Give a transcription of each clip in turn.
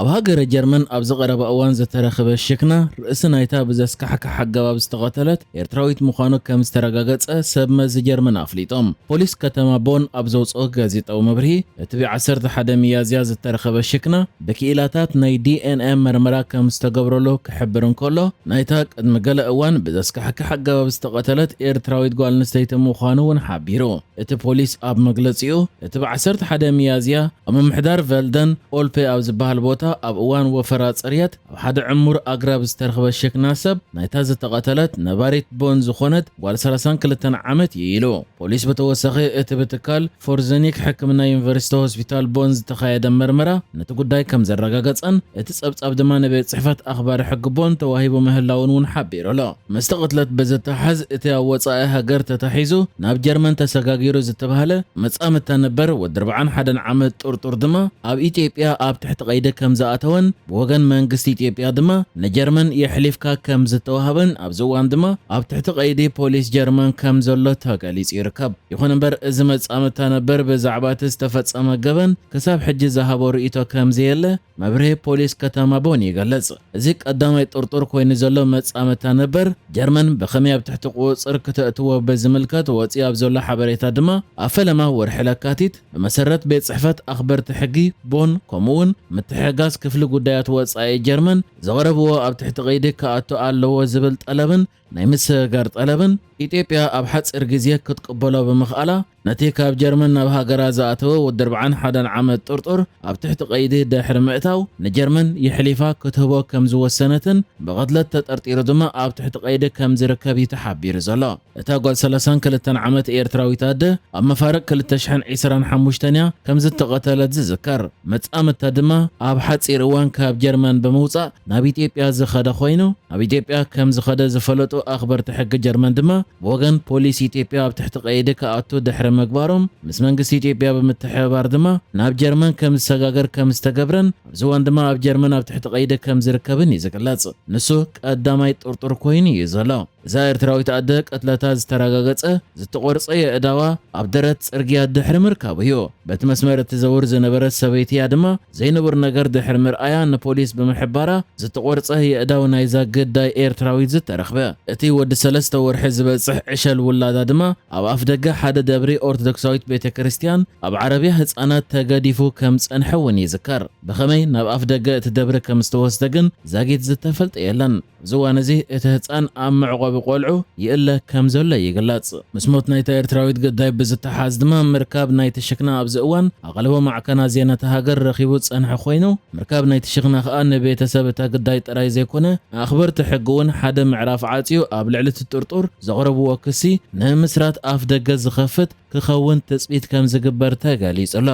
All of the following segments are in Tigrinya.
ኣብ ሃገረ ጀርመን ኣብ ዝቐረበ እዋን ዝተረኸበ ሽክና ርእሲ ናይታ ብዘስካሕካሕ ኣገባብ ዝተቐተለት ኤርትራዊት ምዃኑ ከም ዝተረጋገፀ ሰብ መዚ ጀርመን ኣፍሊጦም። ፖሊስ ከተማ ቦን ኣብ ዘውፅኦ ጋዜጣዊ መብርሂ እቲ ብ11 ሚያዝያ ዝተረኸበ ሽክና ብክኢላታት ናይ ዲኤንኤ መርመራ ከም ዝተገብረሉ ክሕብር እንከሎ ናይታ ቅድሚ ገለ እዋን ብዘስካሕካሕ ኣገባብ ዝተቐተለት ኤርትራዊት ጓል ኣንስተይቲ ምዃኑ እውን ሓቢሩ። እቲ ፖሊስ ኣብ መግለፂኡ እቲ ብ11 ሚያዝያ ኣብ ምምሕዳር ቨልደን ኦልፔ ኣብ ዝበሃል ቦታ ኣብ እዋን ወፈራ ጽርየት ኣብ ሓደ ዕሙር ኣግራብ ዝተረኸበ ሽክና ሰብ ናይታ ዝተቐተለት ነባሪት ቦን ዝኾነት ጓል 32 ዓመት ይኢሉ። ፖሊስ ብተወሳኺ እቲ ብትካል ፎርዘኒክ ሕክምና ዩኒቨርሲቲ ሆስፒታል ቦን ዝተኻየደ መርመራ ነቲ ጉዳይ ከም ዘረጋገፀን እቲ ጸብጻብ ድማ ንቤት ጽሕፈት ኣኽባሪ ሕጊ ቦን ተዋሂቡ ምህላውን እውን ሓቢሩ ኣሎ። ምስቲ ቅትለት ብዝተሓዝ እቲ ኣብ ወጻኢ ሃገር ተታሒዙ ናብ ጀርመን ተሰጋጊሩ ዝተባህለ መጻምድታ ነበር ወዲ 41 ዓመት ጡርጡር ድማ ኣብ ኢትዮጵያ ኣብ ትሕቲ ቀይዲ ከም ዝኣተወን ብወገን መንግስቲ ኢትዮጵያ ድማ ንጀርመን የሕሊፍካ ከም ዝተዋሃበን ኣብዚ እዋን ድማ ኣብ ትሕቲ ቀይዲ ፖሊስ ጀርመን ከም ዘሎ ተገሊጹ ይርከብ። ይኹን እምበር እዚ መጻምድታ ነበር ብዛዕባ እቲ ዝተፈጸመ ገበን ክሳብ ሕጂ ዝሃቦ ርእይቶ ከም ዘየለ መብርሂ ፖሊስ ከተማ ቦን ይገልጽ። እዚ ቀዳማይ ጡርጡር ኮይኑ ዘሎ መጻምድታ ነበር ጀርመን ብኸመይ ኣብ ትሕቲ ቁፅር ክትእትዎ ብዝምልከት ወፂ ኣብ ዘሎ ሓበሬታ ድማ ኣብ ፈለማ ወርሒ ለካቲት ብመሰረት ቤት ጽሕፈት ኣኽበርቲ ሕጊ ቦን ከምኡውን ምትሕጋዝ ክፍሊ ጉዳያት ወጻኢ ጀርመን ዘቕረብዎ ኣብ ትሕቲ ቀይዲ ከኣቶ ኣለዎ ዝብል ጠለብን ናይ ምስጋር ጠለብን ኢትዮጵያ ኣብ ሓፂር ግዜ ክትቅበሎ ብምኽኣላ ነቲ ካብ ጀርመን ናብ ሃገራ ዝኣተወ ወዲ 41 ዓመት ጡርጡር ኣብ ትሕቲ ቀይዲ ድሕሪ ምእታው ንጀርመን ይሕሊፋ ክትህቦ ከም ዝወሰነትን ብቕትለት ተጠርጢሩ ድማ ኣብ ትሕቲ ቀይዲ ከም ዝርከብ ተሓቢሩ ዘሎ። እታ ጓል 32 ዓመት ኤርትራዊት ኣደ ኣብ መፋርቅ 2025 ከም ዝተቐተለት ዝዝከር። መጻምድታ ድማ ኣብ ሓፂር እዋን ካብ ጀርመን ብምውፃእ ናብ ኢትዮጵያ ዝኸደ ኮይኑ ኣብ ኢትዮጵያ ከም ዝኸደ ዝፈለጡ ኣኽበርቲ ሕጊ ጀርመን ድማ ብወገን ፖሊስ ኢትዮጵያ ኣብ ትሕቲ ቀይዲ ከኣቱ ድሕሪ ምግባሮም ምስ መንግስቲ ኢትዮጵያ ብምትሕብባር ድማ ናብ ጀርመን ከም ዝሰጋገር ከም ዝተገብረን ኣብዚ እዋን ድማ ኣብ ጀርመን ኣብ ትሕቲ ቀይዲ ከም ዝርከብን እዩ ዝግለጽ። ንሱ ቀዳማይ ጡርጡር ኮይኑ እዩ ዘሎ። እዛ ኤርትራዊት ኣደ ቅትለታ ዝተረጋገፀ ዝተቆርፀ የእዳዋ ኣብ ደረት ጽርግያ ድሕሪ ምርካብ እዩ። በቲ መስመር እትዘውር ዝነበረት ሰበይቲ እያ ድማ ዘይንቡር ነገር ድሕሪ ምርኣያ ንፖሊስ ብምሕባራ ዝተቆርፀ የእዳው ናይዛ ግዳይ ኤርትራዊት ዝተረኽበ። እቲ ወዲ 3 ወርሒ ዝበጽሕ ዕሸል ውላዳ ድማ ኣብ ኣፍ ደገ ሓደ ደብሪ ኦርቶዶክሳዊት ቤተ ክርስቲያን ኣብ ዓረብያ ህፃናት ተገዲፉ ከም ጸንሐ እውን ይዝከር። ብኸመይ ናብ ኣፍ ደገ እቲ ደብሪ ከም ዝተወስደ ግን ዛጊት ዝተፈልጠ የለን። ኣብዚ እዋን እዚ እቲ ህፃን ኣብ መዕቆቢ ቆልዑ ይእለ ከም ዘሎ ይግለጽ። ምስ ሞት ናይታ ኤርትራዊት ግዳይ ብዝተሓዝ ድማ ምርካብ ናይቲ ሽክና ኣብዚ እዋን ኣቐለቦ ማዕከና ዜናታ ሃገር ረኺቡ ጸንሐ ኮይኑ ምርካብ ናይቲ ሽክና ከዓ ንቤተሰብ እታ ግዳይ ጥራይ ዘይኮነ ኣኽበርቲ ሕጊ እውን ሓደ ምዕራፍ ዓፅዩ ኣብ ልዕሊ እቲ ጡርጡር ዘቕረብዎ ክሲ ንምስራት ኣፍ ደገ ዝኸፍት ክኸውን ትፅቢት ከም ዝግበር ተገሊጹ ኣሎ።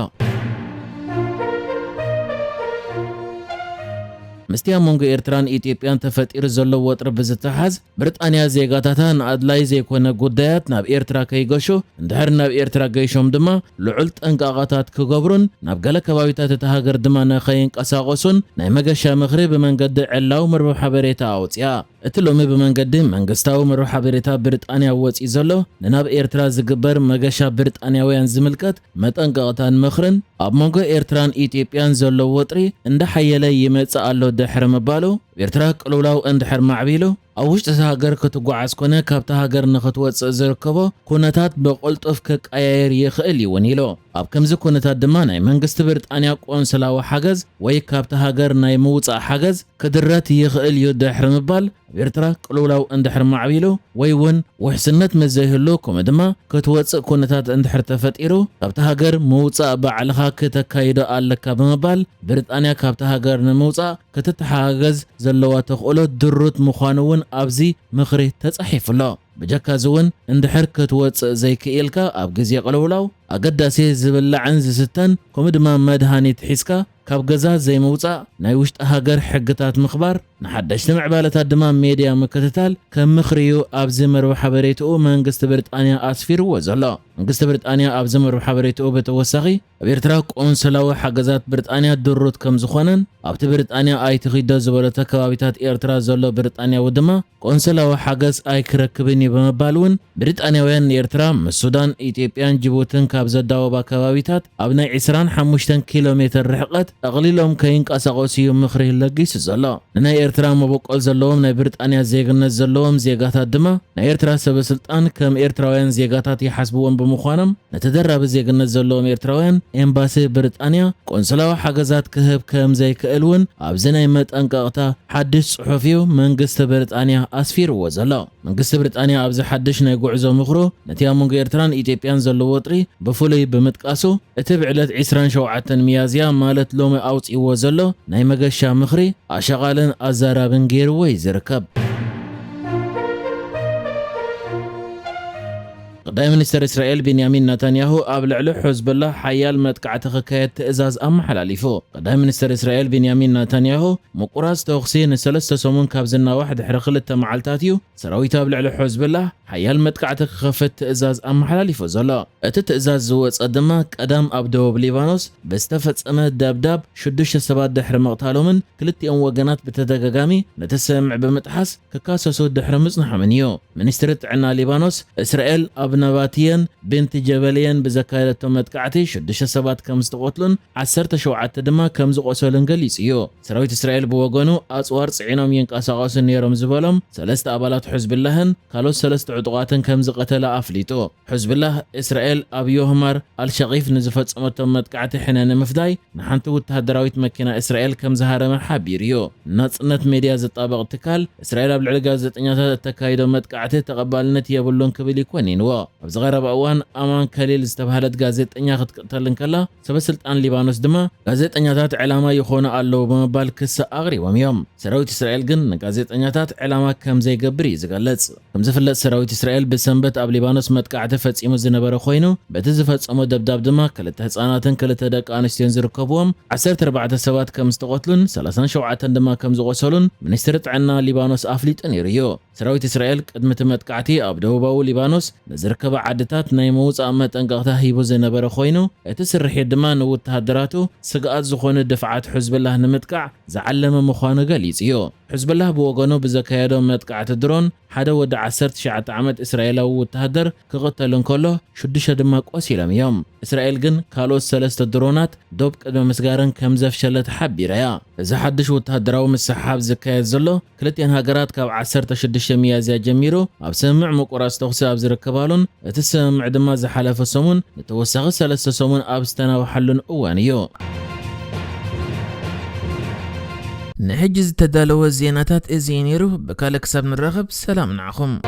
ምስቲ ኣብ መንጎ ኤርትራን ኢትዮጵያን ተፈጢሩ ዘሎ ወጥሪ ብዝተሓዝ ብሪጣንያ ዜጋታታ ንኣድላይ ዘይኮነ ጉዳያት ናብ ኤርትራ ከይገሹ እንድሕር ናብ ኤርትራ ገይሾም ድማ ልዑል ጠንቃቓታት ክገብሩን ናብ ገለ ከባቢታት እቲ ሃገር ድማ ንኸይንቀሳቐሱን ናይ መገሻ ምኽሪ ብመንገዲ ዕላው መርበብ ሓበሬታ ኣውፅያ። እቲ ሎሚ ብመንገዲ መንግስታዊ መርበብ ሓበሬታ ብሪጣንያ ወፂኡ ዘሎ ንናብ ኤርትራ ዝግበር መገሻ ብሪጣንያውያን ዝምልከት መጠንቀቕታን ምኽርን ኣብ መንጎ ኤርትራን ኢትዮጵያን ዘሎ ወጥሪ እንዳሓየለ ይመጽእ ኣሎ ድሕሪ ምባሉ ኤርትራ ቅልውላው እንድሕር ማዕቢሉ ኣብ ውሽጢ ሃገር ክትጓዓዝ ኮነ ካብታ ሃገር ንኽትወፅእ ዝርከቦ ኩነታት ብቕልጡፍ ክቀያየር ይኽእል ይውን ኢሉ። ኣብ ከምዚ ኩነታት ድማ ናይ መንግስቲ ብሪጣንያ ቆንስላዊ ሓገዝ ወይ ካብታ ሃገር ናይ ምውፃእ ሓገዝ ክድረት ይኽእል እዩ ድሕሪ ምባል ኤርትራ ቅልውላው እንድሕር ማዕቢሉ ወይ እውን ውሕስነት መዘይህሉ ከምኡ ድማ ክትወፅእ ኩነታት እንድሕር ተፈጢሩ ካብታ ሃገር ምውፃእ ባዕልኻ ክተካይዶ ኣለካ ብምባል ብሪጣንያ ካብታ ሃገር ንምውፃእ ክትተሓገዝ ዘለዋ ተኽእሎ ድሩት ምዃኑ እውን ኣብዚ ምኽሪ ተጻሒፉሎ። ብጀካዚ እውን እንድሕር ክትወፅእ ዘይክኢልካ ኣብ ግዜ ቅልውላው ኣገዳሲ ዝብላዕን ዝስተን ከምኡ ድማ መድሃኒት ሒዝካ ካብ ገዛ ዘይምውፃእ ናይ ውሽጢ ሃገር ሕግታት ምኽባር ንሓደሽቲ ምዕባለታት ድማ ሜድያ ምክትታል ከም ምኽሪዩ ኣብዚ መርበብ ሓበሬትኡ መንግስቲ ብሪጣንያ ኣስፊርዎ ዘሎ። መንግስቲ ብሪጣንያ ኣብዚ መርበብ ሓበሬትኡ ብተወሳኺ ኣብ ኤርትራ ቆንስላዊ ሓገዛት ብሪጣንያ ድሩት ከም ዝኾነን ኣብቲ ብሪጣንያ ኣይትኺዶ ዝበለተ ከባቢታት ኤርትራ ዘሎ ብሪጣንያዊ ድማ ቆንስላዊ ሓገዝ ኣይክረክብን እዩ ብምባል እውን ብሪጣንያውያን ኤርትራ ምስ ሱዳን፣ ኢትዮጵያን፣ ጅቡትን ካብ ዘዳወባ ከባቢታት ኣብ ናይ 25 ኪሎ ሜትር ርሕቀት ኣቕሊሎም ከይንቀሳቐሱ እዩ ምኽሪ ለጊሱ ዘሎ። ንናይ ኤርትራ መበቆል ዘለዎም ናይ ብሪጣንያ ዜግነት ዘለዎም ዜጋታት ድማ ናይ ኤርትራ ሰበስልጣን ከም ኤርትራውያን ዜጋታት ይሓስብዎም ብምዃኖም ነተደራቢ ዜግነት ዘለዎም ኤርትራውያን ኤምባሲ ብሪጣንያ ቆንስላዊ ሓገዛት ክህብ ከም ዘይክእል እውን ኣብዚ ናይ መጠንቀቕታ ሓድሽ ጽሑፍ እዩ መንግስቲ ብሪጣንያ ኣስፊርዎ ዘሎ። መንግስቲ ብሪጣንያ ኣብዚ ሓድሽ ናይ ጉዕዞ ምኽሩ ነቲ ኣብ መንጎ ኤርትራን ኢትዮጵያን ዘለዎ ወጥሪ ብፍሉይ ብምጥቃሱ እቲ ብዕለት 27 ሚያዝያ ማለት ሎሚ ኣውፂዎ ዘሎ ናይ መገሻ ምኽሪ ኣሸቓልን ኣዛራብን ገይርዎ ይዝርከብ። قدام منستر إسرائيل بنيامين نتنياهو قبل على حزب الله حيال متكعت خكاية إزاز أم حلاليفو. قدام منستر إسرائيل بنيامين نتنياهو مقراص توخسين سلسة سمون كابزنا واحد حرقلت معلتاتيو سراوي تابع على حزب الله حيال متكعت خفت إزاز أم حلاليفو زلا أتت إزاز زوج قدمك قدام أبدو بليبانوس بستفت أنا داب شدش السبات دحر مقتالو من كلتي أم وجنات بتدقاقامي نتسمع بمتحس ككاسو دحر مصنح منيو منسترت عنا ليبانوس إسرائيل نباتيا بنت جبليا بزكاية متكعتي شدش السبات كم استقتلن 17 دما كم زقوسلن قليسيو سراويت إسرائيل بوغونو أصوار صعينهم ينقاسقاس نيرم زبالهم 3 أبالات حزب اللهن كالو 3 عضواتن كم زقتل أفليتو حزب الله إسرائيل أبيو همر الشغيف نزفت صمتهم متكعتي حنان مفداي نحنتو تهدراويت مكينة إسرائيل كم زهار محابيريو نت ميديا زطابق تكال إسرائيل بالعلقة زتنياتات تكايدو متكعتي تقبلنت يبلون كبلي كونينو ኣብ ዝቐረበ እዋን ኣማን ከሊል ዝተባሃለት ጋዜጠኛ ክትቀተልን ከላ ሰበስልጣን ሊባኖስ ድማ ጋዜጠኛታት ዕላማ ይኾኑ ኣለዉ ብምባል ክስ ኣቕሪቦም እዮም። ሰራዊት እስራኤል ግን ንጋዜጠኛታት ዕላማ ከም ዘይገብር እዩ ዝገልጽ። ከም ዝፍለጥ ሰራዊት እስራኤል ብሰንበት ኣብ ሊባኖስ መጥቃዕቲ ፈጺሙ ዝነበረ ኮይኑ በቲ ዝፈጸሞ ደብዳብ ድማ 2 ህጻናትን 2 ደቂ ኣንስትዮን ዝርከብዎም 14 ሰባት ከም ዝተቆትሉን 37 ድማ ከም ዝቆሰሉን ሚኒስትሪ ጥዕና ሊባኖስ ኣፍሊጡ ነይሩ እዩ። ሰራዊት እስራኤል ቅድሚ እቲ መጥቃዕቲ ኣብ ደቡባዊ ሊባኖስ ንዝርከባ ዓድታት ናይ መውፃእ መጠንቀቕታ ሂቡ ዝነበረ ኮይኑ እቲ ስርሒት ድማ ንውተሃደራቱ ስግኣት ዝኾነ ድፍዓት ሕዝብላህ ንምጥቃዕ ዝዓለመ ምዃኑ ገሊጹ እዩ። ሕዝብላህ ብወገኑ ብዘካየዶ መጥቃዕቲ ድሮን ሓደ ወዲ 19 ዓመት እስራኤላዊ ወተሃደር ክቕተል እንከሎ 6 ድማ ቆሲሎም እዮም። እስራኤል ግን ካልኦት 3 ድሮናት ዶብ ቅድመ ምስጋርን ከም ዘፍሸለት ሓቢራ እያ። እዚ ሓድሽ ወተሃደራዊ ምስሓብ ዝካየድ ዘሎ ክልቲአን ሃገራት ካብ 16 ሚያዝያ ጀሚሩ ኣብ ስምምዕ ምቁራጽ ተኹሲ ኣብ ዝርከባሉን እቲ ስምምዕ ድማ ዝሓለፈ ሰሙን ንተወሳኺ 3 ሰሙን ኣብ ዝተናውሓሉን እዋን እዩ። نحجز تدالو الزيناتات ازينيرو بكالك سب نرغب سلام نعخم.